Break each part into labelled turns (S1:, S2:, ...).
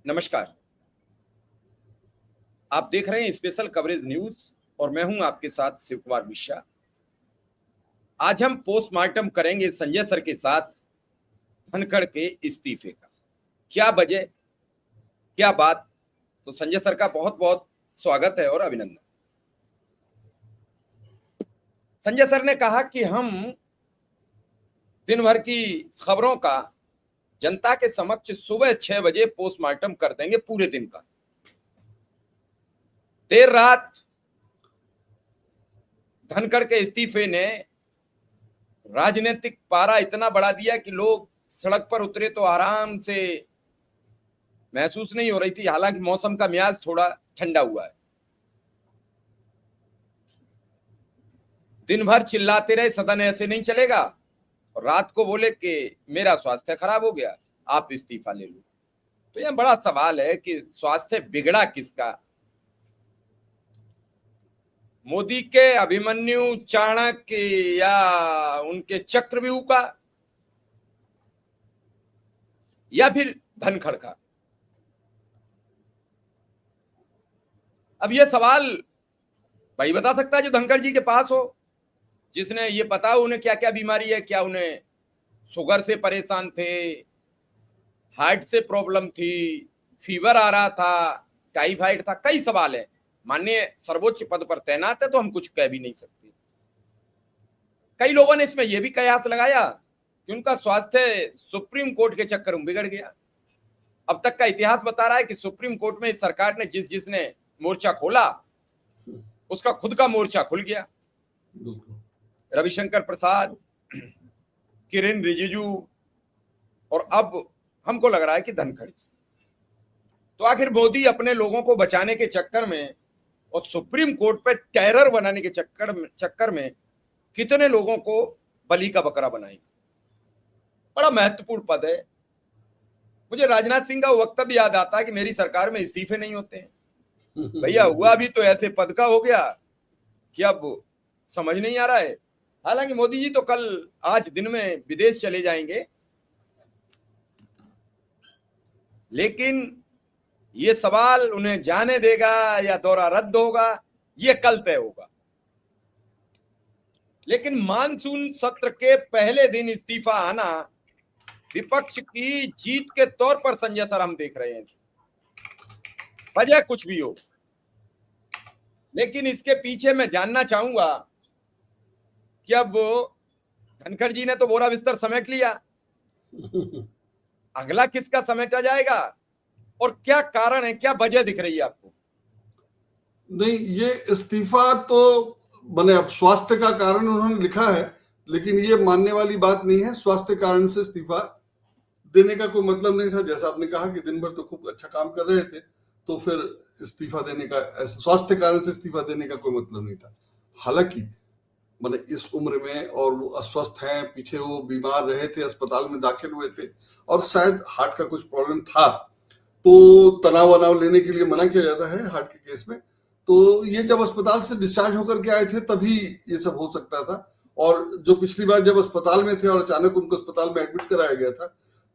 S1: नमस्कार। आप देख रहे हैं स्पेशल कवरेज न्यूज और मैं हूं आपके साथ शिव कुमार मिश्रा। आज हम पोस्टमार्टम करेंगे संजय सर के साथ धनखड़ के इस्तीफे का। क्या वजह, क्या बात। तो संजय सर का बहुत बहुत स्वागत है और अभिनंदन। संजय सर ने कहा कि हम दिन भर की खबरों का जनता के समक्ष सुबह 6 बजे पोस्टमार्टम कर देंगे पूरे दिन का। देर रात धनखड़ के इस्तीफे ने राजनीतिक पारा इतना बढ़ा दिया कि लोग सड़क पर उतरे तो आराम से महसूस नहीं हो रही थी। हालांकि मौसम का मियाज थोड़ा ठंडा हुआ है। दिन भर चिल्लाते रहे सदन ऐसे नहीं चलेगा, और रात को बोले कि मेरा स्वास्थ्य खराब हो गया, आप इस्तीफा ले लो। तो यह बड़ा सवाल है कि स्वास्थ्य बिगड़ा किसका? मोदी के, अभिमन्यु, चाणक्य या उनके चक्रव्यूह का, या फिर धनखड़ का? अब यह सवाल भाई बता सकता है जो धनखड़ जी के पास हो, जिसने ये पता हो उन्हें क्या क्या बीमारी है। क्या उन्हें शुगर से परेशान थे, हार्ट से प्रॉब्लम थी, फीवर आ रहा था, टाइफाइड था? कई सवाल है। माननीय सर्वोच्च पद पर तैनात है तो हम कुछ कह भी नहीं सकते। कई लोगों ने इसमें यह भी कयास लगाया कि उनका स्वास्थ्य सुप्रीम कोर्ट के चक्कर में बिगड़ गया। अब तक का इतिहास बता रहा है कि सुप्रीम कोर्ट में सरकार ने जिसने मोर्चा खोला उसका खुद का मोर्चा खुल गया। रविशंकर प्रसाद, किरेन रिजिजू, और अब हमको लग रहा है कि धनखड़। तो आखिर मोदी अपने लोगों को बचाने के चक्कर में और सुप्रीम कोर्ट पे टेरर बनाने के चक्कर में कितने लोगों को बलि का बकरा बनाएंगे? बड़ा महत्वपूर्ण पद है। मुझे राजनाथ सिंह का वक्तव्य याद आता है कि मेरी सरकार में इस्तीफे नहीं होते हैं। भैया हुआ भी तो ऐसे पद का हो गया कि अब समझ नहीं आ रहा है। हालांकि मोदी जी तो आज दिन में विदेश चले जाएंगे, लेकिन ये सवाल उन्हें जाने देगा या दौरा रद्द होगा, ये कल तय होगा। लेकिन मानसून सत्र के पहले दिन इस्तीफा आना विपक्ष की जीत के तौर पर संजय सर हम देख रहे हैं। वजह कुछ भी हो, लेकिन इसके पीछे मैं जानना चाहूंगा कि अब धनखड़ जी ने तो बोरा बिस्तर समेट लिया, अगला किसका समेटा जाएगा और क्या कारण है, क्या वजह दिख रही है आपको?
S2: नहीं, ये इस्तीफा तो बने अब स्वास्थ्य का कारण उन्होंने लिखा है, लेकिन ये मानने वाली बात नहीं है। स्वास्थ्य कारण से इस्तीफा देने का कोई मतलब नहीं था। जैसा आपने कहा कि दिन भर तो खूब अच्छा काम कर रहे थे, तो फिर इस्तीफा देने का, स्वास्थ्य कारण से इस्तीफा देने का कोई मतलब नहीं था। हालांकि मैंने इस उम्र में और वो अस्वस्थ हैं, पीछे वो बीमार रहे थे, अस्पताल में दाखिल हुए थे और शायद हार्ट का कुछ प्रॉब्लम था, तो तनाव वनाव लेने के लिए मना किया जाता है हार्ट के केस में। तो ये जब अस्पताल से डिस्चार्ज होकर के आए थे तभी ये सब हो सकता था। और जो पिछली बार जब अस्पताल में थे और अचानक उनको अस्पताल में एडमिट कराया गया था,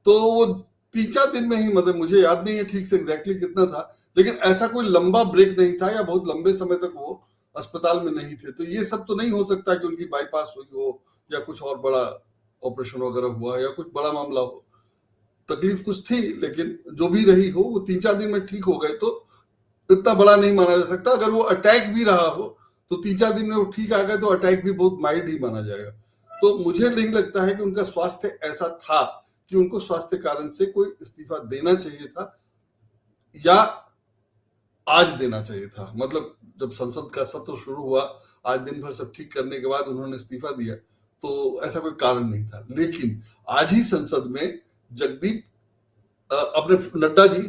S2: तो वो 3-4 दिन में ही, मतलब मुझे याद नहीं है ठीक से एग्जैक्टली कितना था, लेकिन ऐसा कोई लंबा ब्रेक नहीं था या बहुत लंबे समय तक वो अस्पताल में नहीं थे। तो ये सब तो नहीं हो सकता कि उनकी बाईपास हुई हो या कुछ और बड़ा ऑपरेशन वगैरह हुआ या कुछ बड़ा मामला हो। तकलीफ कुछ थी, लेकिन जो भी रही हो वो 3-4 दिन में ठीक हो गए, तो इतना बड़ा नहीं माना जा सकता। अगर वो अटैक भी रहा हो तो 3-4 दिन में वो ठीक आ गए तो अटैक भी बहुत माइल्ड ही माना जाएगा। तो मुझे नहीं लगता है कि उनका स्वास्थ्य ऐसा था कि उनको स्वास्थ्य कारण से कोई इस्तीफा देना चाहिए था या आज देना चाहिए था। मतलब जब संसद का सत्र शुरू हुआ, आज दिन भर सब ठीक करने के बाद उन्होंने इस्तीफा दिया, तो ऐसा कोई कारण नहीं था। लेकिन आज ही संसद में जगदीप अपने नड्डा जी,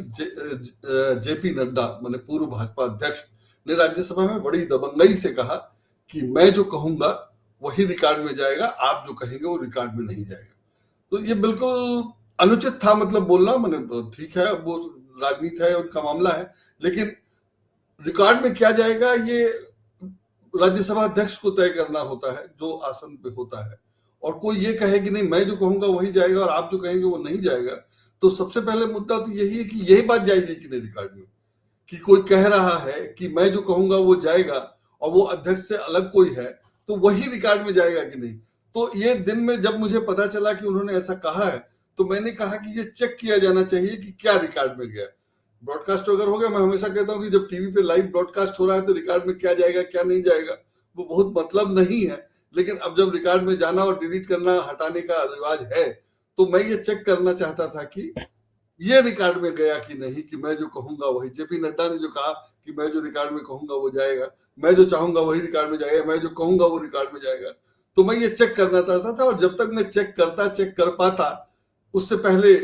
S2: जेपी नड्डा माने पूर्व भाजपा अध्यक्ष ने राज्यसभा में बड़ी दबंगई से कहा कि मैं जो कहूंगा वही रिकॉर्ड में जाएगा, आप जो कहेंगे वो रिकॉर्ड में नहीं जाएगा। तो ये बिल्कुल अनुचित था, मतलब बोलना। मैंने ठीक है, वो राजनीति है, उनका मामला है, लेकिन रिकॉर्ड में क्या जाएगा ये राज्यसभा अध्यक्ष को तय करना होता है, जो आसन पे होता है। और कोई ये कहे कि नहीं मैं जो कहूंगा वही जाएगा और आप जो कहेंगे वो नहीं जाएगा, तो तो सबसे पहले मुद्दा तो यही है कि यही बात जाएगी कि नहीं रिकॉर्ड में, कि कोई कह रहा है कि मैं जो कहूंगा वो जाएगा और वो अध्यक्ष से अलग कोई है तो वही रिकॉर्ड में जाएगा कि नहीं। तो ये दिन में जब मुझे पता चला कि उन्होंने ऐसा कहा है तो मैंने कहा कि ये चेक किया जाना चाहिए कि क्या रिकॉर्ड में गया। ब्रॉडकास्ट अगर हो गया, मैं हमेशा कहता हूँ कि जब टीवी पे लाइव ब्रॉडकास्ट हो रहा है तो रिकॉर्ड में क्या जाएगा क्या नहीं जाएगा वो बहुत मतलब नहीं है, लेकिन अब जब रिकॉर्ड में जाना और डिलीट करना हटाने का रिवाज है तो मैं ये चेक करना चाहता था कि ये रिकॉर्ड में गया कि नहीं, कि मैं जो कहूंगा वही। जेपी नड्डा ने जो कहा कि मैं जो रिकॉर्ड में कहूंगा वो जाएगा, मैं जो चाहूंगा वही रिकॉर्ड में जाएगा, मैं जो कहूंगा वो रिकॉर्ड में जाएगा, तो मैं ये चेक करना चाहता था। और जब तक मैं चेक कर पाता उससे पहले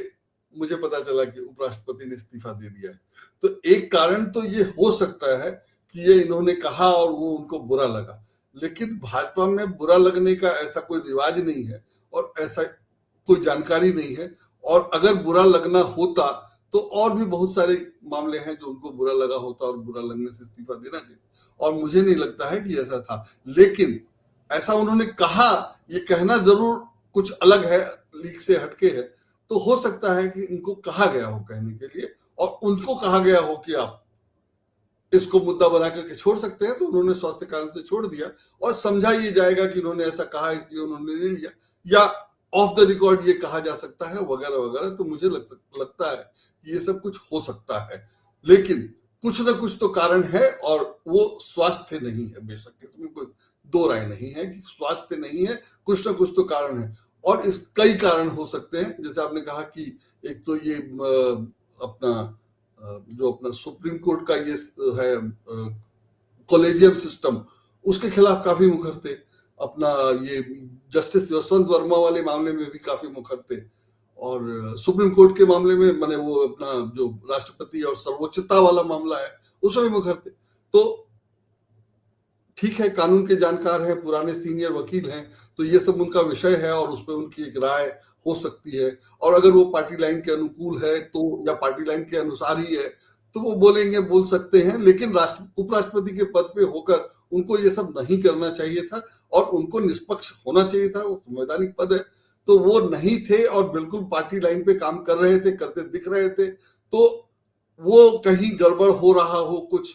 S2: मुझे पता चला कि उपराष्ट्रपति ने इस्तीफा दे दिया है। तो एक कारण तो ये हो सकता है कि ये इन्होंने कहा और वो उनको बुरा लगा, लेकिन भाजपा में बुरा लगने का ऐसा कोई रिवाज नहीं है और ऐसा कोई जानकारी नहीं है। और अगर बुरा लगना होता तो और भी बहुत सारे मामले हैं जो उनको बुरा लगा होता और बुरा लगने से इस्तीफा देना चाहिए, और मुझे नहीं लगता है कि ऐसा था। लेकिन ऐसा उन्होंने कहा, ये कहना जरूर कुछ अलग है, लीक से हटके है, तो हो सकता है कि इनको कहा गया हो कहने के लिए और उनको कहा गया हो कि आप इसको मुद्दा बना करके छोड़ सकते हैं, तो उन्होंने स्वास्थ्य कारण से छोड़ दिया और समझा ये जाएगा कि उन्होंने ऐसा कहा इसलिए उन्होंने ले लिया, या ऑफ द रिकॉर्ड ये कहा जा सकता है वगैरह वगैरह। तो मुझे लगता है कि ये सब कुछ हो सकता है, लेकिन कुछ ना कुछ तो कारण है और वो स्वास्थ्य नहीं है। बेशक इसमें कोई दो राय नहीं है कि स्वास्थ्य नहीं है, कुछ ना कुछ तो कारण है। और इस कई कारण हो सकते हैं, जैसे आपने कहा कि एक तो ये अपना जो अपना सुप्रीम कोर्ट का ये है कॉलेजियम सिस्टम, उसके खिलाफ काफी मुखर थे। अपना ये जस्टिस यशवंत वर्मा वाले मामले में भी काफी मुखर थे, और सुप्रीम कोर्ट के मामले में माने वो अपना जो राष्ट्रपति और सर्वोच्चता वाला मामला है उसमें भी मुखर थे। तो ठीक है, कानून के जानकार हैं, पुराने सीनियर वकील हैं, तो ये सब उनका विषय है और उस पर उनकी एक राय हो सकती है। और अगर वो पार्टी लाइन के अनुकूल है तो, या पार्टी लाइन के अनुसार ही है, तो वो बोलेंगे, बोल सकते हैं। लेकिन उपराष्ट्रपति के पद पे होकर उनको ये सब नहीं करना चाहिए था और उनको निष्पक्ष होना चाहिए था। वो संवैधानिक पद है, तो वो नहीं थे और बिल्कुल पार्टी लाइन पे काम कर रहे थे, करते दिख रहे थे। तो वो कहीं गड़बड़ हो रहा हो कुछ,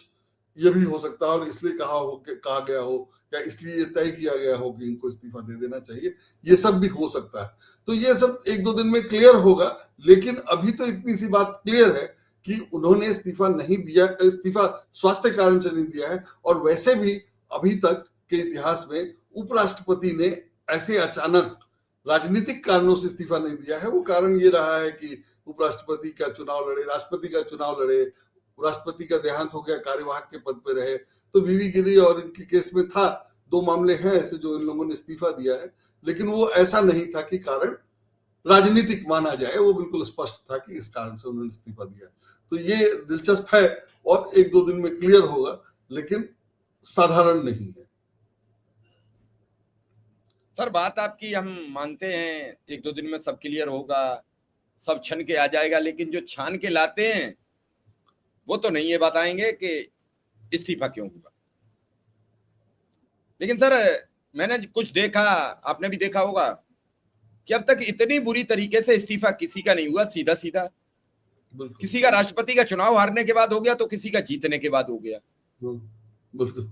S2: ये भी हो सकता है, और इसलिए कहा गया हो, या इसलिए ये तय किया गया हो कि इनको इस्तीफा दे देना चाहिए, ये सब भी हो सकता है। तो ये सब एक दो दिन में क्लियर होगा, लेकिन अभी तो इतनी सी बात क्लियर है कि उन्होंने इस्तीफा नहीं दिया, इस्तीफा स्वास्थ्य कारण से नहीं दिया है। और वैसे भी अभी तक के इतिहास में उपराष्ट्रपति ने ऐसे अचानक राजनीतिक कारणों से इस्तीफा नहीं दिया है। वो कारण ये रहा है कि उपराष्ट्रपति का चुनाव लड़े, राष्ट्रपति का चुनाव लड़े, राष्ट्रपति का देहांत हो गया, कार्यवाहक के पद पे रहे। तो वीवी गिरी और इनके केस में था, दो मामले हैं ऐसे जो इन लोगों ने इस्तीफा दिया है, लेकिन वो ऐसा नहीं था कि कारण राजनीतिक माना जाए, वो बिल्कुल स्पष्ट था कि इस कारण से उन्होंने इस्तीफा दिया। तो ये दिलचस्प है और एक दो दिन में क्लियर होगा, लेकिन साधारण नहीं है।
S1: सर बात आपकी हम मानते हैं, एक दो दिन में सब क्लियर होगा, सब छन के आ जाएगा, लेकिन जो छान के लाते हैं वो तो नहीं ये बताएंगे कि इस्तीफा क्यों हुआ। लेकिन सर मैंने कुछ देखा, आपने भी देखा होगा कि अब तक इतनी बुरी तरीके से इस्तीफा किसी का नहीं हुआ सीधा सीधा। किसी का राष्ट्रपति का चुनाव हारने के बाद हो गया, तो किसी का जीतने के बाद हो गया।
S2: बिल्कुल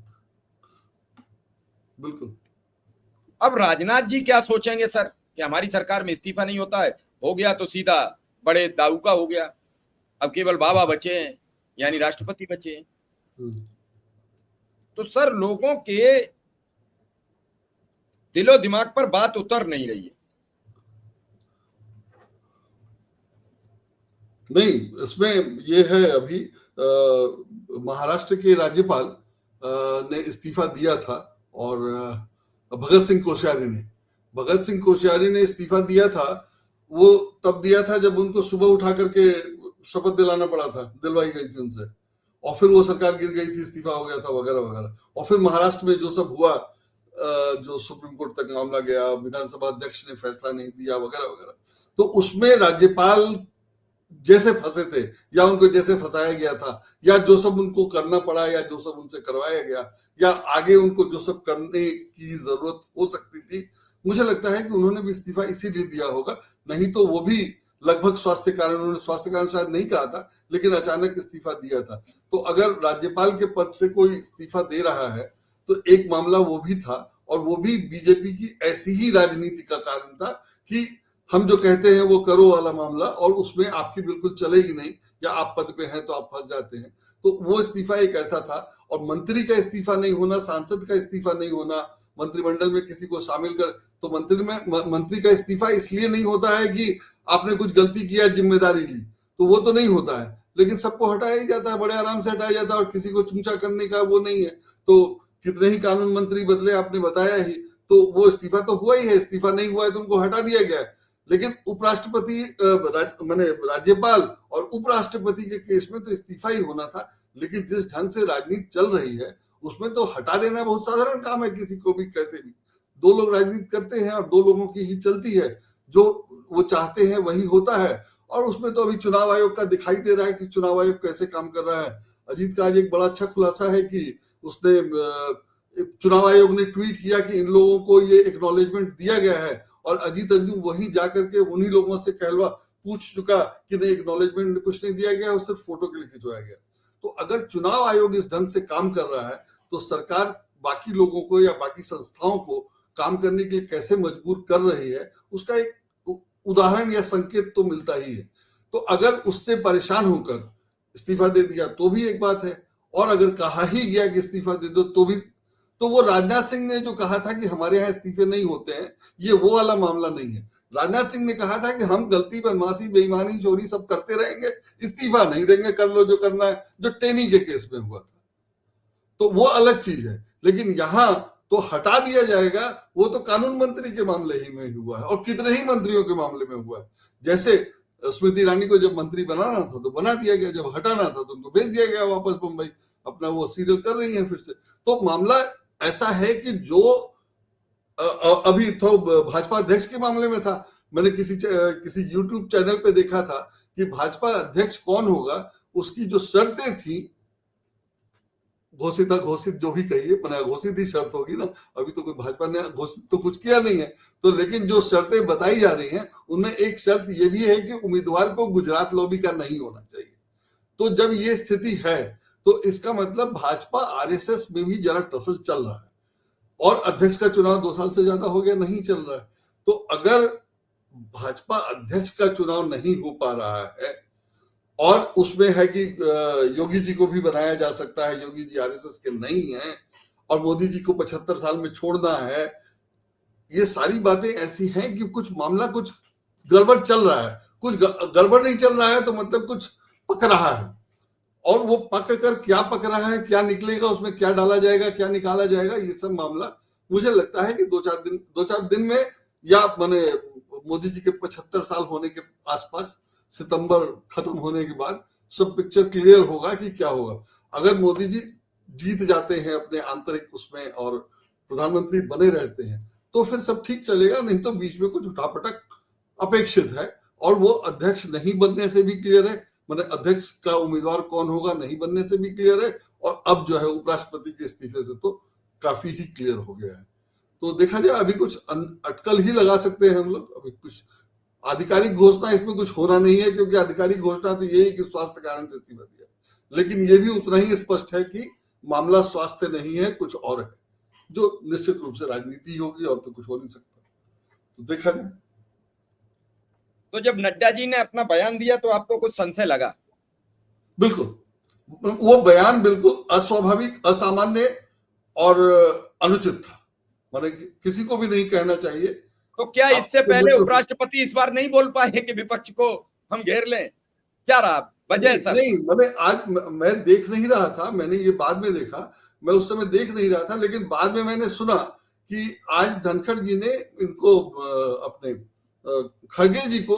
S2: बिल्कुल।
S1: अब राजनाथ जी क्या सोचेंगे सर कि हमारी सरकार में इस्तीफा नहीं होता है, हो गया तो सीधा बड़े दाऊ का हो गया, अब केवल बाबा बचे हैं, यानी राष्ट्रपति बचे हैं। तो सर लोगों के दिलो दिमाग पर बात उतर नहीं रही है।
S2: नहीं, इसमें ये है, अभी महाराष्ट्र के राज्यपाल ने इस्तीफा दिया था, और भगत सिंह कोश्यारी ने इस्तीफा दिया था। वो तब दिया था जब उनको सुबह उठा करके शपथ दिलवाई गई थी उनसे, और फिर वो सरकार गिर गई थी, इस्तीफा हो गया था वगैरह वगैरह। और फिर महाराष्ट्र में जो सब हुआ, जो सुप्रीम कोर्ट तक मामला गया, विधानसभा अध्यक्ष ने फैसला नहीं दिया वगैरह वगैरह, तो उसमें राज्यपाल जैसे फंसे थे, या उनको जैसे फंसाया गया था, या जो सब उनको करना पड़ा, या जो सब उनसे करवाया गया, या आगे उनको जो सब करने की जरूरत हो सकती थी, मुझे लगता है कि उन्होंने भी इस्तीफा इसीलिए दिया होगा। नहीं तो वो भी लगभग स्वास्थ्य कारण, उन्होंने स्वास्थ्य कारण शायद नहीं कहा था, लेकिन अचानक इस्तीफा दिया था। तो अगर राज्यपाल के पद से कोई इस्तीफा दे रहा है तो एक मामला वो भी था, और वो भी बीजेपी की ऐसी ही राजनीति का कारण था कि हम जो कहते हैं वो करो वाला मामला, और उसमें आपकी बिल्कुल चलेगी नहीं, या आप पद पे हैं तो आप फंस जाते हैं। तो वो इस्तीफा एक ऐसा था। और मंत्री का इस्तीफा नहीं होना, सांसद का इस्तीफा नहीं होना, मंत्रिमंडल में किसी को शामिल कर, तो मंत्री का इस्तीफा इसलिए नहीं होता है कि आपने कुछ गलती किया, जिम्मेदारी ली, तो वो तो नहीं होता है, लेकिन सबको हटाया ही जाता है, बड़े आराम से हटाया जाता है, और किसी को चूंचा करने का वो नहीं है। तो कितने ही कानून मंत्री बदले, आपने बताया ही, तो वो इस्तीफा तो हुआ ही है, इस्तीफा नहीं हुआ है तो उनको हटा दिया गया है। लेकिन उपराष्ट्रपति माने राज्यपाल और उपराष्ट्रपति के केस में तो इस्तीफा ही होना था। लेकिन जिस ढंग से राजनीति चल रही है उसमें तो हटा देना बहुत साधारण काम है, किसी को भी कैसे भी। दो लोग राजनीति करते हैं और दो लोगों की ही चलती है, जो वो चाहते हैं वही होता है। और उसमें तो अभी चुनाव आयोग का दिखाई दे रहा है कि चुनाव आयोग कैसे काम कर रहा है। अजीत का आज एक बड़ा अच्छा खुलासा है कि उसने चुनाव आयोग ने ट्वीट किया कि इन लोगों को ये एक्नॉलेजमेंट दिया गया है, और अजीत अंजुम वहीं जाकर के उन्हीं लोगों से कहलवा पूछ चुका कि नहीं, एक्नॉलेजमेंट कुछ नहीं दिया गया, और सिर्फ फोटो के लिए खिंचवाया गया। तो अगर चुनाव आयोग इस ढंग से काम कर रहा है तो सरकार बाकी लोगों को या बाकी संस्थाओं को काम करने के लिए कैसे मजबूर कर रही है, उसका एक उदाहरण या संकेत तो मिलता ही है। तो अगर उससे परेशान होकर इस्तीफा दे दिया तो भी एक बात है, और अगर कहा ही गया कि इस्तीफा दे दो तो भी, तो वो राजनाथ सिंह ने जो कहा था कि हमारे यहाँ इस्तीफे नहीं होते हैं, ये वो वाला मामला नहीं है। राजनाथ सिंह ने कहा था कि हम गलती, बदमाशी, बेईमानी, चोरी सब करते रहेंगे, इस्तीफा नहीं देंगे, कर लो जो करना है, जो टेनी के केस में हुआ था। तो वो अलग चीज है। लेकिन यहाँ तो हटा दिया जाएगा, वो तो कानून मंत्री के मामले ही में हुआ है, और कितने ही मंत्रियों के मामले में हुआ है। जैसे स्मृति ईरानी को जब मंत्री बनाना था तो बना दिया गया, जब हटाना था तो उनको भेज दिया गया वापस बम्बई, अपना वो सीरियल कर रही है फिर से। तो मामला ऐसा है कि जो अभी तो भाजपा अध्यक्ष के मामले में था, मैंने किसी यूट्यूब चैनल पे देखा था कि भाजपा अध्यक्ष कौन होगा, उसकी जो शर्तें थी, घोषित जो भी कहिए, पर घोषित ही शर्त होगी ना, अभी तो कोई भाजपा ने घोषित तो कुछ किया नहीं है। तो लेकिन जो शर्तें बताई जा रही हैं उनमें एक शर्त ये भी है कि उम्मीदवार को गुजरात लॉबी का नहीं होना चाहिए। तो जब ये स्थिति है तो इसका मतलब भाजपा आरएसएस में भी जरा टसल चल रहा है, और अध्यक्ष का चुनाव 2 साल से ज्यादा हो गया, नहीं चल रहा है। तो अगर भाजपा अध्यक्ष का चुनाव नहीं हो पा रहा है, और उसमें है कि योगी जी को भी बनाया जा सकता है, योगी जी आरएसएस के नहीं है, और मोदी जी को 75 साल में छोड़ना है, ये सारी बातें ऐसी हैं कि कुछ मामला, कुछ गड़बड़ चल रहा है। कुछ गड़बड़ नहीं चल रहा है तो मतलब कुछ पक रहा है, और वो पक कर क्या पक रहा है, क्या निकलेगा, उसमें क्या डाला जाएगा, क्या निकाला जाएगा, ये सब मामला मुझे लगता है कि 2-4 दिन में, या माने मोदी जी के 75 साल होने के आसपास, सितंबर खत्म होने के बाद सब पिक्चर क्लियर होगा कि क्या होगा। अगर मोदी जी जीत जाते हैं अपने आंतरिक उसमें और प्रधानमंत्री बने रहते हैं तो फिर सब ठीक चलेगा, नहीं तो बीच में कुछ उठापटक अपेक्षित है। और वो अध्यक्ष नहीं बनने से भी क्लियर है, मतलब अध्यक्ष का उम्मीदवार कौन होगा नहीं बनने से भी क्लियर है, और अब जो है उपराष्ट्रपति के इस्तीफे से तो काफी ही क्लियर हो गया है। तो देखा जाए, अभी कुछ अटकल ही लगा सकते हैं हम लोग, अभी कुछ आधिकारिक घोषणा इसमें कुछ होना नहीं है, क्योंकि आधिकारिक घोषणा तो यही कि स्वास्थ्य कारण से इस्तीफा दिया, लेकिन ये भी उतना ही स्पष्ट है कि मामला स्वास्थ्य नहीं है, कुछ और है, जो निश्चित रूप से राजनीति होगी, और तो कुछ हो नहीं सकता। तो देखा जाए।
S1: तो जब नड्डा जी ने अपना बयान दिया तो आपको कुछ संशय लगा?
S2: बिल्कुल, वो बयान बिल्कुल अस्वाभाविक, असामान्य और अनुचित था, माने किसी को भी नहीं कहना चाहिए।
S1: तो क्या इससे पहले उपराष्ट्रपति इस बार नहीं बोल पाए कि विपक्ष को हम घेर लें? क्या रहा वजह? सर
S2: नहीं, मैंने आज मैं देख नहीं रहा था, मैंने ये बाद में देखा, मैं उस समय देख नहीं रहा था, लेकिन बाद में मैंने सुना कि आज धनखड़ जी ने इनको अपने खड़गे जी को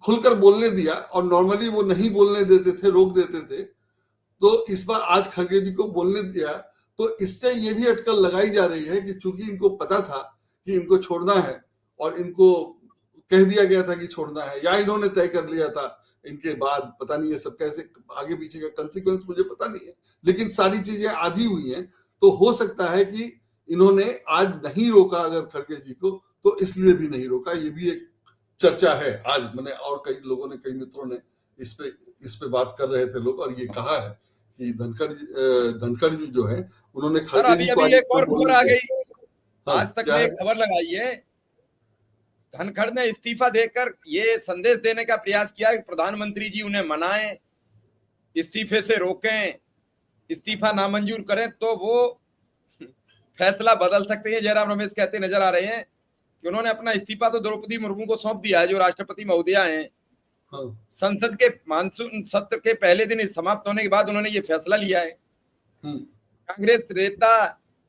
S2: खुलकर बोलने दिया, और नॉर्मली वो नहीं बोलने देते थे, रोक देते थे। तो इस बार आज खड़गे जी को बोलने दिया, तो इससे ये भी अटकल लगाई जा रही है कि चूंकि इनको पता था कि इनको छोड़ना है, और इनको कह दिया गया था कि छोड़ना है, या इन्होंने तय कर लिया था इनके बाद, पता नहीं ये सब कैसे आगे पीछे का कंसिक्वेंस मुझे पता नहीं है, लेकिन सारी चीजें आधी हुई हैं। तो हो सकता है कि इन्होंने आज नहीं रोका अगर खड़गे जी को, तो इसलिए भी नहीं रोका, ये भी एक चर्चा है आज। मैंने और कई लोगों ने, कई मित्रों ने इस पे बात कर रहे थे लोग, और ये कहा है कि धनखड़ जी जो है उन्होंने
S1: सर
S2: खड़गे जी
S1: अभी
S2: को
S1: अभी
S2: आज
S1: एक और खबर आ गई,
S2: हाँ
S1: आज तक
S2: क्या
S1: में
S2: है?
S1: एक खबर लगाई है, धनखड़ ने इस्तीफा देकर ये संदेश देने का प्रयास किया कि प्रधानमंत्री जी उन्हें मनाएं, इस्तीफे से रोकें, इस्तीफा नामंजूर करें तो वो फैसला बदल सकते हैं। जयराम रमेश कहते नजर आ रहे हैं कि उन्होंने अपना इस्तीफा तो द्रौपदी मुर्मू को सौंप दिया है, जो राष्ट्रपति महोदया हैं।
S2: हाँ
S1: संसद के मानसून सत्र के पहले दिन समाप्त होने के बाद उन्होंने ये फैसला लिया है। कांग्रेस नेता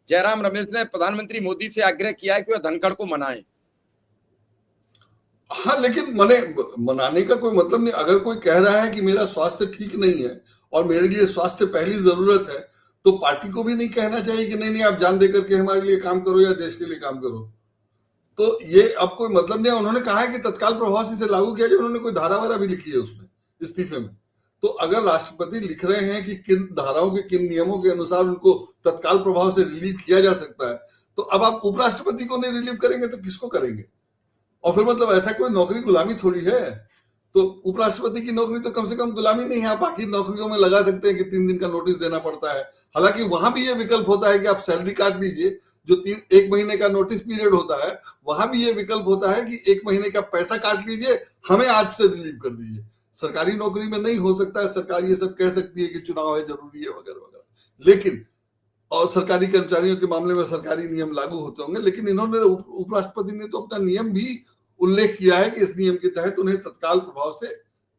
S1: जयराम रमेश ने प्रधानमंत्री मोदी से आग्रह किया है कि वह धनखड़ को मनाएं।
S2: हाँ, लेकिन मनाने का कोई मतलब नहीं। अगर कोई कह रहा है कि मेरा स्वास्थ्य ठीक नहीं है और मेरे लिए स्वास्थ्य पहली जरूरत है, तो पार्टी को भी नहीं कहना चाहिए कि नहीं नहीं आप जान दे करके हमारे लिए काम करो या देश के लिए काम करो। तो ये अब कोई मतलब नहीं है। उन्होंने कहा है कि तत्काल प्रभाव से इसे लागू किया जाए। उन्होंने कोई धारा वारा भी लिखी है उसमें इस्तीफे में। तो अगर राष्ट्रपति लिख रहे हैं कि किन धाराओं के, किन नियमों के अनुसार उनको तत्काल प्रभाव से रिलीव किया जा सकता है, तो अब आप उपराष्ट्रपति को नहीं रिलीव करेंगे तो किसको करेंगे? और फिर मतलब ऐसा कोई नौकरी गुलामी थोड़ी है। तो उपराष्ट्रपति की नौकरी तो कम से कम गुलामी नहीं है। आप बाकी नौकरियों में लगा सकते हैं कि 3 दिन का नोटिस देना पड़ता है। हालांकि वहां भी ये विकल्प होता है कि आप सैलरी काट लीजिए, जो 1 महीने का नोटिस पीरियड होता है, वहां भी ये विकल्प होता है कि 1 महीने का पैसा काट लीजिए, हमें आज से रिलीव कर दीजिए। सरकारी नौकरी में नहीं हो सकता है। सरकार ये सब कह सकती है कि चुनाव है, जरूरी है, वगैरह वगैरह। लेकिन और सरकारी कर्मचारियों के मामले में सरकारी नियम लागू होते होंगे, लेकिन इन्होंने, उपराष्ट्रपति ने तो अपना नियम भी उल्लेख किया है कि इस नियम के तहत उन्हें तत्काल प्रभाव से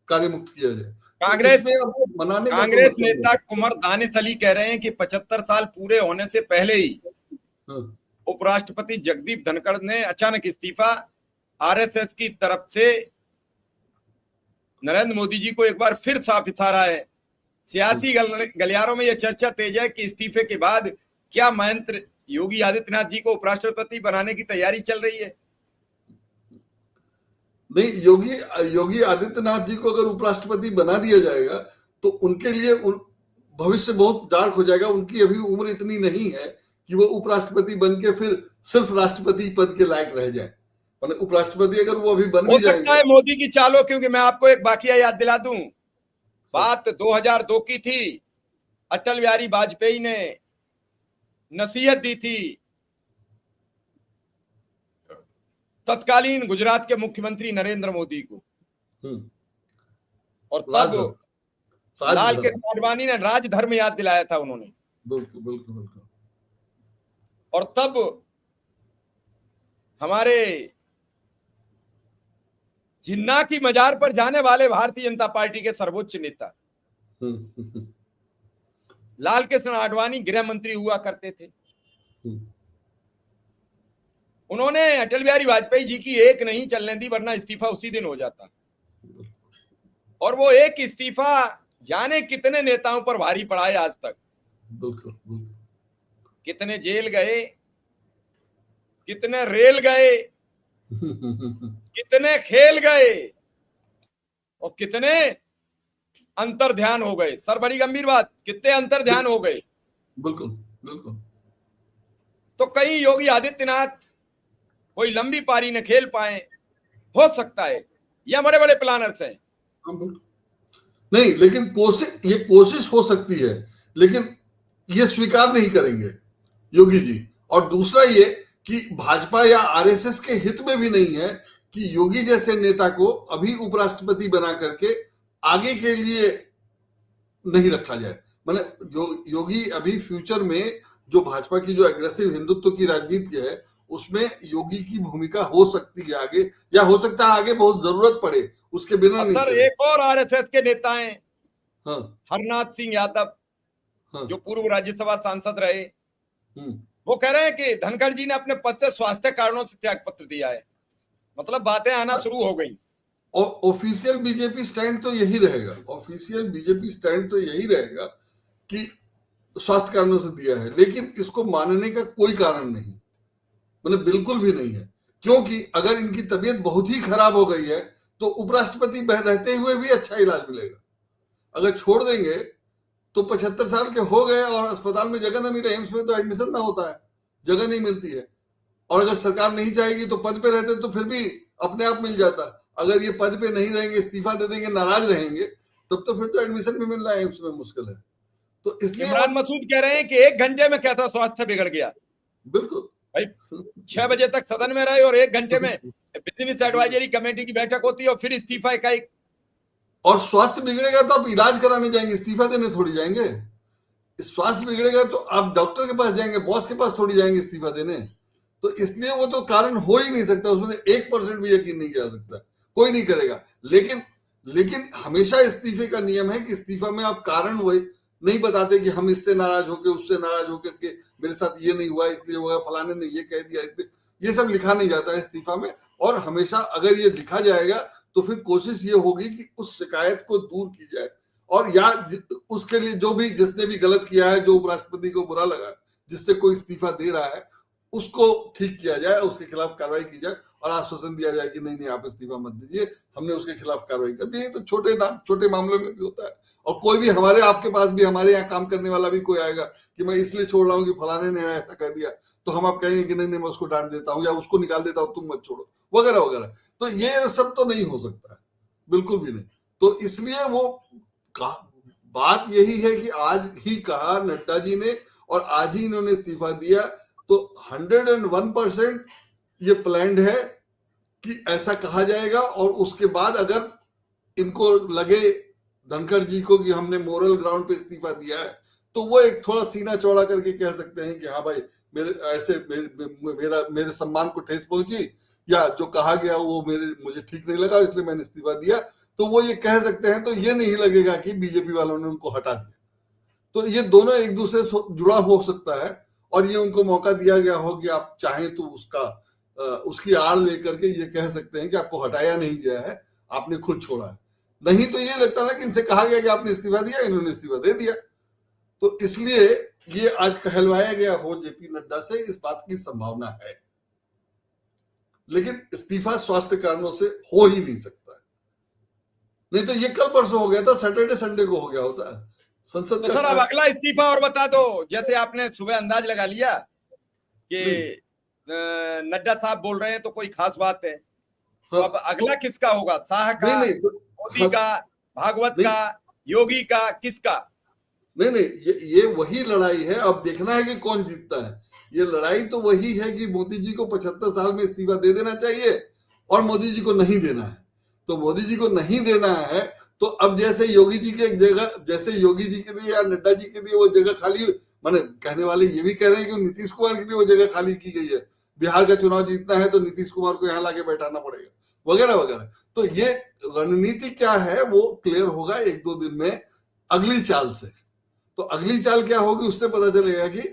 S2: कार्य मुक्त किया जाए।
S1: कांग्रेस
S2: मनाने का
S1: कांग्रेस नेता कुंवर दानिश अली कह रहे हैं कि 75 साल पूरे होने से पहले ही उपराष्ट्रपति जगदीप धनखड़ ने अचानक इस्तीफा, आरएसएस की तरफ से नरेंद्र मोदी जी को एक बार फिर साफ इशारा है। सियासी गलियारों में यह चर्चा तेज है कि इस्तीफे के बाद क्या मंत्र योगी आदित्यनाथ जी को उपराष्ट्रपति बनाने की तैयारी चल रही है?
S2: नहीं, योगी आदित्यनाथ जी को अगर उपराष्ट्रपति बना दिया जाएगा तो उनके लिए भविष्य बहुत डार्क हो जाएगा। उनकी अभी उम्र इतनी नहीं है कि वो उपराष्ट्रपति बन के फिर सिर्फ राष्ट्रपति पद के लायक रह जाए। उपराष्ट्रपति अगर वो अभी बन भी जाएंगे, हो सकता
S1: है मोदी की चालों, क्योंकि मैं आपको एक वाकया याद दिला दूं। बात 2002 की थी। अटल बिहारी वाजपेयी ने नसीहत दी थी तत्कालीन गुजरात के मुख्यमंत्री नरेंद्र मोदी को, और तब लाल कृष्ण आडवाणी ने राजधर्म याद दिलाया था उन्होंने।
S2: बिल्कुल बिल्कुल बिल्कुल।
S1: और तब हमारे जिन्ना की मजार पर जाने वाले भारतीय जनता पार्टी के सर्वोच्च नेता लाल कृष्ण आडवाणी गृह मंत्री हुआ करते थे। उन्होंने अटल बिहारी वाजपेयी जी की एक नहीं चलने दी, वरना इस्तीफा उसी दिन हो जाता। और वो एक इस्तीफा जाने कितने नेताओं पर भारी पड़ा है आज तक।
S2: बिल्कुल।
S1: कितने जेल गए, कितने रेल गए, कितने खेल गए, और कितने अंतर ध्यान हो गए। सर बड़ी गंभीर बात, कितने अंतर ध्यान हो गए।
S2: बिल्कुल बिल्कुल।
S1: तो कहीं योगी आदित्यनाथ कोई लंबी पारी न खेल पाए, हो सकता है। या बड़े बड़े प्लानर्स हैं।
S2: नहीं, लेकिन ये कोशिश हो सकती है, लेकिन ये स्वीकार नहीं करेंगे योगी जी। और दूसरा ये कि भाजपा या आरएसएस के हित में भी नहीं है कि योगी जैसे नेता को अभी उपराष्ट्रपति बना करके आगे के लिए नहीं रखा जाए। मतलब योगी अभी फ्यूचर में जो भाजपा की जो एग्रेसिव हिंदुत्व की राजनीति है, उसमें योगी की भूमिका हो सकती है आगे, या हो सकता है आगे बहुत जरूरत पड़े, उसके बिना नहीं चले।
S1: एक और आरएसएस के नेता हैं,
S2: हाँ,
S1: हरनाथ सिंह यादव,
S2: हाँ,
S1: जो पूर्व राज्यसभा सांसद रहे। वो कह रहे हैं कि धनखड़ जी ने अपने पद से स्वास्थ्य कारणों से त्याग पत्र दिया है। मतलब बातें आना शुरू हो गई।
S2: ऑफिशियल बीजेपी स्टैंड तो यही रहेगा। ऑफिशियल बीजेपी स्टैंड तो यही रहेगा कि स्वास्थ्य कारणों से दिया है, लेकिन इसको मानने का कोई कारण नहीं, मतलब बिल्कुल भी नहीं है। क्योंकि अगर इनकी तबीयत बहुत ही खराब हो गई है तो उपराष्ट्रपति रहते हुए भी अच्छा इलाज मिलेगा। अगर छोड़ देंगे तो 75 साल के हो गए और अस्पताल में जगह ना मिले, एम्स में तो एडमिशन ना होता है, जगह नहीं मिलती है। और अगर सरकार नहीं चाहेगी तो पद पे रहते तो फिर भी अपने आप मिल जाता। अगर ये पद पे नहीं रहेंगे, इस्तीफा दे देंगे, नाराज रहेंगे, तब तो फिर तो एडमिशन भी मिलना है उसमें मुश्किल है। तो इसलिए
S1: इमरान मसूद कह रहे हैं कि 1 घंटे में कैसा स्वास्थ्य बिगड़ गया।
S2: बिल्कुल
S1: भाई 6 बजे तक सदन में रहे और 1 घंटे में बिजनेस एडवाइजरी कमेटी की बैठक होती है और फिर इस्तीफा का एक।
S2: और स्वास्थ्य बिगड़ेगा तो आप इलाज कराने जाएंगे, इस्तीफा देने थोड़ी जाएंगे। स्वास्थ्य बिगड़ेगा तो आप डॉक्टर के पास जाएंगे, बॉस के पास थोड़ी जाएंगे इस्तीफा देने। तो इसलिए वो तो कारण हो ही नहीं सकता, उसमें 1% भी यकीन नहीं किया जा सकता, कोई नहीं करेगा। लेकिन हमेशा इस्तीफे का नियम है कि इस्तीफा में आप कारण वही नहीं बताते कि हम इससे नाराज होकर, उससे नाराज होकर के मेरे साथ ये नहीं हुआ इसलिए हुआ, फलाने ने ये कह दिया इसलिए, ये सब लिखा नहीं जाता है इस्तीफा में। और हमेशा अगर ये लिखा जाएगा तो फिर कोशिश ये होगी कि उस शिकायत को दूर की जाए, और या उसके लिए जो भी जिसने भी गलत किया है, जो उपराष्ट्रपति को बुरा लगा, जिससे कोई इस्तीफा दे रहा है, उसको ठीक किया जाए, उसके खिलाफ कार्रवाई की जाए और आश्वासन दिया जाए कि नहीं नहीं आप इस्तीफा मत दीजिए, हमने उसके खिलाफ कार्रवाई कर दी। ये तो छोटे मामलों में भी होता है। और कोई भी हमारे आपके पास भी, हमारे यहाँ काम करने वाला भी कोई आएगा कि मैं इसलिए छोड़ रहा हूँ कि फलाने ने ऐसा कह दिया, तो हम आप कहेंगे कि नहीं नहीं मैं उसको डांट देता हूँ या उसको निकाल देता हूँ, तुम मत छोड़ो, वगैरह वगैरह। तो ये सब तो नहीं हो सकता है, बिल्कुल भी नहीं। तो इसलिए वो बात यही है कि आज ही कहा नड्डा जी ने और आज ही इन्होंने इस्तीफा दिया, तो 101% ये प्लान्ड है कि ऐसा कहा जाएगा। और उसके बाद अगर इनको लगे धनखड़ जी को कि हमने मोरल ग्राउंड पे इस्तीफा दिया है, तो वो एक थोड़ा सीना चौड़ा करके कह सकते हैं कि हाँ भाई मेरे सम्मान को ठेस पहुंची, या जो कहा गया वो मुझे ठीक नहीं लगा इसलिए मैंने इस्तीफा दिया, तो वो ये कह सकते हैं। तो ये नहीं लगेगा कि बीजेपी वालों ने उनको हटा दिया। तो ये दोनों एक दूसरे से जुड़ा हो सकता है और ये उनको मौका दिया गया हो कि आप चाहें तो उसकी आड़ लेकर के ये कह सकते हैं कि आपको हटाया नहीं गया है, आपने खुद छोड़ा है। नहीं तो ये लगता है कि इनसे कहा गया कि आपने इस्तीफा दिया, इन्होंने इस्तीफा दे दिया। तो इसलिए ये आज कहलवाया गया हो जेपी नड्डा से, इस बात की संभावना है। लेकिन इस्तीफा स्वास्थ्य कारणों से हो ही नहीं सकता है। नहीं तो ये कल परसों हो गया था, सैटरडे संडे को हो गया होता है संसद
S1: तो सर अब अगला इस्तीफा और बता दो। जैसे आपने सुबह अंदाज लगा लिया कि नड्डा साहब बोल रहे हैं तो कोई खास बात है। हाँ, तो अब अगला किसका होगा? शाह का, मोदी का, भागवत का, योगी का, किसका?
S2: नहीं ये वही लड़ाई है। अब देखना है कि कौन जीतता है। ये लड़ाई तो वही है कि मोदी जी को 75 साल में इस्तीफा दे देना चाहिए और मोदी जी को नहीं देना है। तो मोदी जी को नहीं देना है तो अब जैसे योगी जी के एक जगह, जैसे योगी जी के लिए या नड्डा जी के लिए वो जगह खाली, माने कहने वाले ये भी कह रहे हैं कि नीतीश कुमार के लिए वो जगह खाली की गई है। बिहार का चुनाव जीतना है तो नीतीश कुमार को यहाँ लाके बैठाना पड़ेगा, वगैरह वगैरह। तो ये रणनीति क्या है वो क्लियर होगा 1-2 दिन में अगली चाल से। तो अगली चाल क्या होगी उससे पता चलेगा कि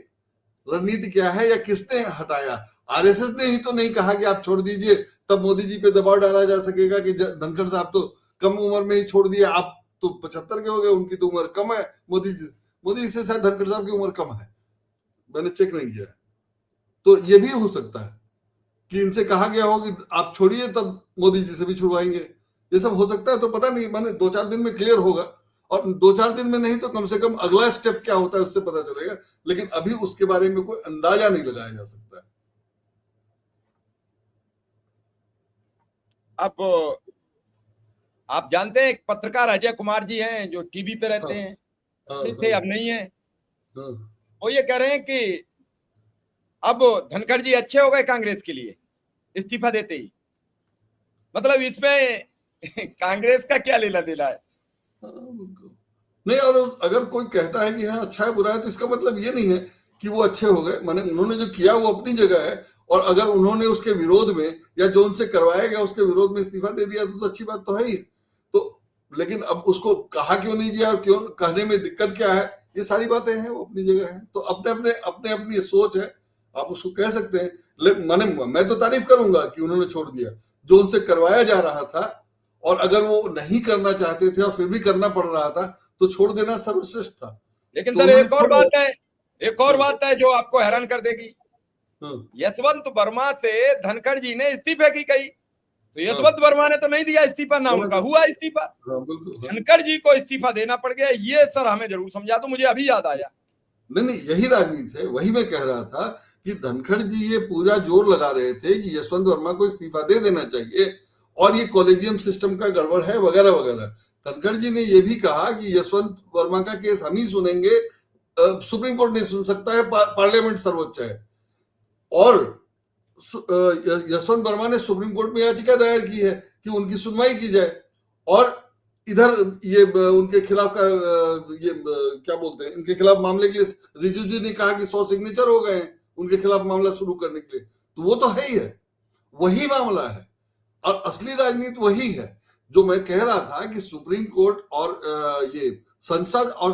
S2: रणनीति क्या है या किसने हटाया। आरएसएस ने ही तो नहीं कहा कि आप छोड़ दीजिए, तब मोदी जी पे दबाव डाला जा सकेगा कि धनखड़ साहब तो कम उम्र में ही छोड़ दिया, आप तो 75 के हो गए, उनकी तो उम्र कम है मोदी जी से शायद धनखड़ साहब की उम्र कम है, मैंने चेक नहीं किया। तो ये भी हो सकता है कि इनसे कहा गया हो कि आप छोड़िए, तब मोदी जी से भी छुड़वाएंगे। ये सब हो सकता है। तो पता नहीं, माने 2-4 दिन में क्लियर होगा, और 2-4 दिन में नहीं तो कम से कम अगला स्टेप क्या होता है उससे पता चलेगा। लेकिन अभी उसके बारे में कोई अंदाजा नहीं लगाया जा सकता है।
S1: अब आप जानते हैं एक पत्रकार अजय कुमार जी हैं जो टीवी पे रहते हैं, थे अब नहीं है। वो ये कह रहे हैं कि अब धनखड़ जी अच्छे हो गए कांग्रेस के लिए इस्तीफा देते ही। मतलब इसमें कांग्रेस का क्या लेना देना है?
S2: नहीं, और अगर कोई कहता है कि हाँ अच्छा है बुरा है, तो इसका मतलब ये नहीं है कि वो अच्छे हो गए। माने उन्होंने जो किया वो अपनी जगह है, और अगर उन्होंने उसके विरोध में या जो उनसे करवाया गया उसके विरोध में इस्तीफा दे दिया तो अच्छी बात तो है ही। तो लेकिन अब उसको कहा क्यों नहीं गया और क्यों कहने में दिक्कत क्या है, ये सारी बातें हैं, वो अपनी जगह है। तो अपनी सोच है, आप उसको कह सकते हैं। माने मैं तो तारीफ करूंगा कि उन्होंने छोड़ दिया जो उनसे करवाया जा रहा था, और अगर वो नहीं करना चाहते थे और फिर भी करना पड़ रहा था तो छोड़ देना सर्वश्रेष्ठ था।
S1: लेकिन तो सर एक और बात है जो आपको हैरान कर देगी। यशवंत वर्मा से धनखड़ जी ने इस्तीफे की कही, तो यशवंत वर्मा ने तो नहीं दिया इस्तीफा, ना उनका हुआ इस्तीफा। धनखड़ जी को इस्तीफा देना पड़ गया। ये सर हमें जरूर समझा दो, मुझे अभी याद आया।
S2: नहीं यही राजनीति है। वही मैं कह रहा था कि धनखड़ जी ये पूरा जोर लगा रहे थे कि यशवंत वर्मा को इस्तीफा दे देना चाहिए, और ये कॉलेजियम सिस्टम का गड़बड़ है वगैरह वगैरह। धनखड़ जी ने यह भी कहा कि यशवंत वर्मा का केस हम ही सुनेंगे, सुप्रीम कोर्ट नहीं सुन सकता है, पार्लियामेंट सर्वोच्च है। और यशवंत वर्मा ने सुप्रीम कोर्ट में याचिका दायर की है कि उनकी सुनवाई की जाए। और इधर ये उनके खिलाफ का ये क्या बोलते हैं, इनके खिलाफ मामले के लिए रिजिजू ने कहा कि 100 सिग्नेचर हो गए हैं उनके खिलाफ मामला शुरू करने के लिए। तो वो तो है ही है, वही मामला है और असली राजनीति वही है जो मैं कह रहा था कि सुप्रीम कोर्ट और ये संसद और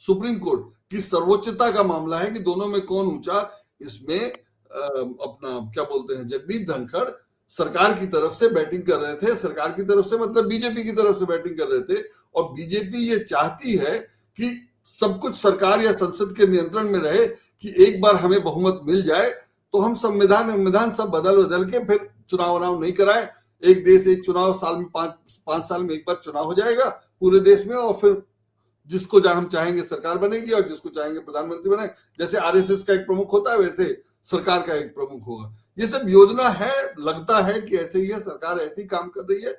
S2: सुप्रीम कोर्ट की सर्वोच्चता का मामला है कि दोनों में कौन ऊंचा। इसमें अपना क्या बोलते हैं, जगदीप धनखड़ सरकार की तरफ से बैटिंग कर रहे थे, सरकार की तरफ से मतलब बीजेपी की तरफ से बैटिंग कर रहे थे। और बीजेपी ये चाहती है कि सब कुछ सरकार या संसद के नियंत्रण में रहे, कि एक बार हमें बहुमत मिल जाए तो हम संविधान सब बदल के फिर चुनाव नहीं कराए। एक देश एक चुनाव, साल में पांच साल में एक बार चुनाव हो जाएगा पूरे देश में, और फिर जिसको हम चाहेंगे सरकार बनेगी और जिसको चाहेंगे प्रधानमंत्री बने। जैसे आरएसएस का एक प्रमुख होता है वैसे सरकार का एक प्रमुख होगा। ये सब योजना है, लगता है कि ऐसे ही है, सरकार ऐसे ही काम कर रही है।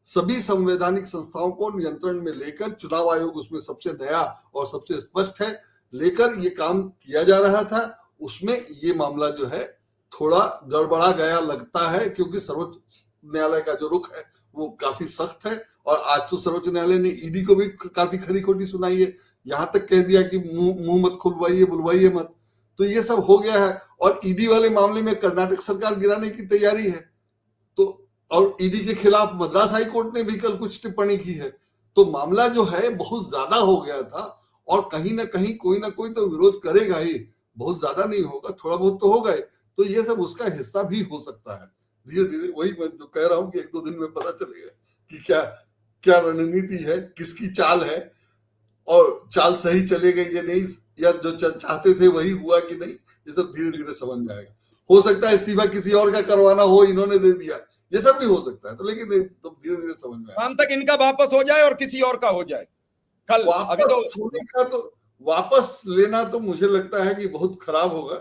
S2: सभी संवैधानिक संस्थाओं को नियंत्रण में लेकर, चुनाव आयोग उसमें सबसे नया और सबसे स्पष्ट है, लेकर ये काम किया जा रहा था। उसमें ये मामला जो है थोड़ा गड़बड़ा गया लगता है, क्योंकि सर्वोच्च न्यायालय का जो रुख है वो काफी सख्त है। और आज तो सर्वोच्च न्यायालय ने ईडी को भी काफी खरी खोटी सुनाई है, यहां तक कह दिया कि मुंह मत खुलवाइए, बुलवाइए मत। तो ये सब हो गया है। और ईडी वाले मामले में कर्नाटक सरकार गिराने की तैयारी है। तो और ईडी के खिलाफ मद्रास हाई कोर्ट ने भी कल कुछ टिप्पणी की है। तो मामला जो है बहुत ज्यादा हो गया था, और कहीं ना कहीं कोई ना कोई तो विरोध करेगा ही, बहुत ज्यादा नहीं होगा, थोड़ा बहुत तो होगा ही। तो ये सब उसका हिस्सा भी हो सकता है। धीरे धीरे वही मैं जो कह रहा हूँ कि 1-2 दिन में पता चलेगा कि क्या क्या रणनीति है, किसकी चाल है, और चाल सही चले गई या नहीं, या जो चाहते थे वही हुआ कि नहीं, ये सब धीरे धीरे समझ में आएगा। हो सकता है इस्तीफा किसी और का करवाना हो, इन्होंने दे दिया, ये सब भी हो सकता है। तो लेकिन तो धीरे धीरे समझ में आएगा।
S1: शाम तक इनका वापस हो जाए और किसी और का हो जाए कल।
S2: वापस लेना तो मुझे लगता है कि बहुत खराब होगा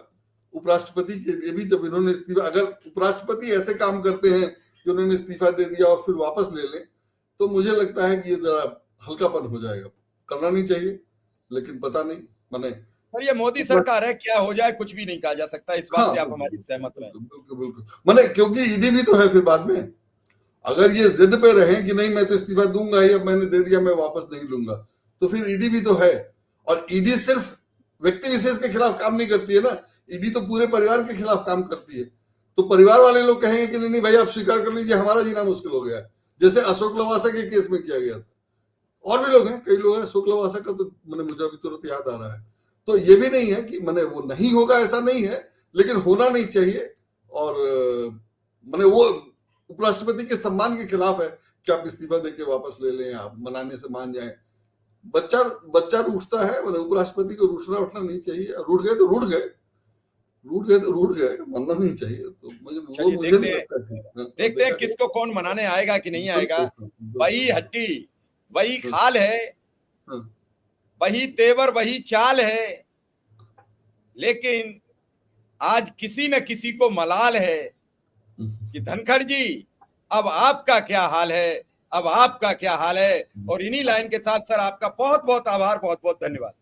S2: उपराष्ट्रपति के लिए भी। जब इन्होंने इस्तीफा, अगर उपराष्ट्रपति ऐसे काम करते हैं कि उन्होंने इस्तीफा दे दिया और फिर वापस ले लें, तो मुझे लगता है कि ये जरा हल्कापन हो जाएगा। करना नहीं चाहिए, लेकिन पता नहीं। मैंने
S1: सर ये मोदी सरकार है, क्या हो जाए कुछ भी नहीं कहा जा सकता। इस बात से आप हमारी सहमत रहे?
S2: बिल्कुल बिल्कुल। मैंने, क्योंकि ईडी भी तो है फिर बाद में, अगर ये जिद पे रहे कि नहीं मैं तो इस्तीफा दूंगा ही, अब मैंने दे दिया मैं वापस नहीं लूंगा, तो फिर ईडी भी तो है। और ईडी सिर्फ व्यक्ति विशेष के खिलाफ काम नहीं करती है ना, ईडी तो पूरे परिवार के खिलाफ काम करती है। तो परिवार वाले लोग कहेंगे कि नहीं भाई आप स्वीकार कर लीजिए, हमारा जीना मुश्किल हो गया, जैसे अशोक लवासा के केस में किया गया था। और भी लोग हैं, कई लोग हैं, अशोक लवासा का तो मैंने, मुझे अभी तुरंत याद आ रहा है। तो ये भी नहीं है कि मैंने वो नहीं होगा, ऐसा नहीं है, लेकिन होना नहीं चाहिए। और मैंने वो उपराष्ट्रपति के सम्मान के खिलाफ है कि आप इस्तीफा देके वापस ले लें, आप मनाने से मान जाएं। बच्चा रूठता है, मैंने उपराष्ट्रपति को रूठना उठना नहीं चाहिए। रूठ गए तो रूठ गए, मनना नहीं चाहिए। तो मुझे नहीं लगता।
S1: देखते हैं किसको कौन मनाने आएगा कि नहीं आएगा। वही हड्डी, वही खाल है, वही तेवर, वही चाल है, लेकिन आज किसी न किसी को मलाल है कि धनखड़ जी अब आपका क्या हाल है, अब आपका क्या हाल है। और इन्हीं लाइन के साथ सर आपका बहुत बहुत आभार, बहुत बहुत धन्यवाद।